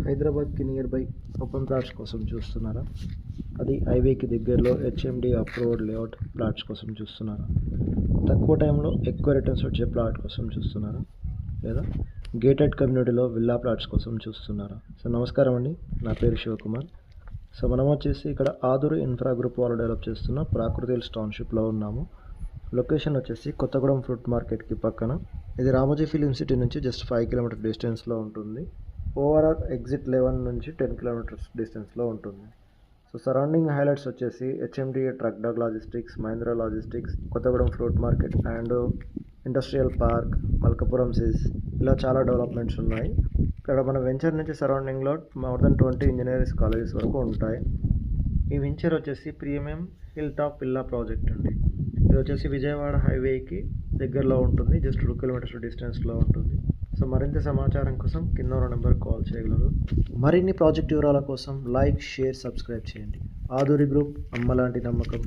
హైదరాబాద్కి near by open plots కోసం చూస్తున్నారా? అది హైవేకి దగ్గరలో హెచ్ఎండి అప్రూవ్డ్ లేఅవుట్ ప్లాట్స్ కోసం చూస్తున్నారా? తక్కువ టైంలో ఎక్కువ రిటర్న్స్ వచ్చే ప్లాట్ కోసం చూస్తున్నారా? లేదా గేటెడ్ కమ్యూనిటీలో విల్లా ప్లాట్స్ కోసం చూస్తున్నారా? సో నమస్కారం అండి, నా పేరు శివకుమార్. సో మనం వచ్చేసి ఇక్కడ ఆదూరి ఇన్ఫ్రా గ్రూప్ వాళ్ళు డెవలప్ చేస్తున్న ప్రాకృతి హిల్స్ టౌన్షిప్లో ఉన్నాము. లొకేషన్ వచ్చేసి కొత్తగూడెం ఫ్రూట్ మార్కెట్కి పక్కన. ఇది రామోజీ ఫిలిం సిటీ నుంచి జస్ట్ 5 కిలోమీటర్ డిస్టెన్స్లో ఉంటుంది. ఓవరాల్ ఎగ్జిట్ 11 నుంచి 10 కిలోమీటర్స్ డిస్టెన్స్లో ఉంటుంది. సో సరౌండింగ్ హైలైట్స్ వచ్చేసి HMDA truck dog logistics, Mahindra logistics, Kothagudem fruit market and industrial park, Malkapuram సిస్, ఇలా చాలా డెవలప్మెంట్స్ ఉన్నాయి. ఇక్కడ మన వెంచర్ నుంచి సరౌండింగ్లో మోర్ దెన్ 20 ఇంజనీరింగ్ కాలేజెస్ వరకు ఉంటాయి. ఈ వెంచర్ వచ్చేసి premium hill top villa project అండి. ఇది వచ్చేసి విజయవాడ హైవేకి దగ్గరలో ఉంటుంది, జస్ట్ 2 కిలోమీటర్స్ డిస్టెన్స్లో ఉంటుంది. సో మరింత సమాచారం కోసం కింద ఉన్న నెంబర్ కాల్ చేయగలరు. మరిన్ని ప్రాజెక్ట్ వివరాల కోసం లైక్, షేర్, సబ్స్క్రైబ్ చేయండి. ఆదూరి గ్రూప్, అమ్మలాంటి నమ్మకం.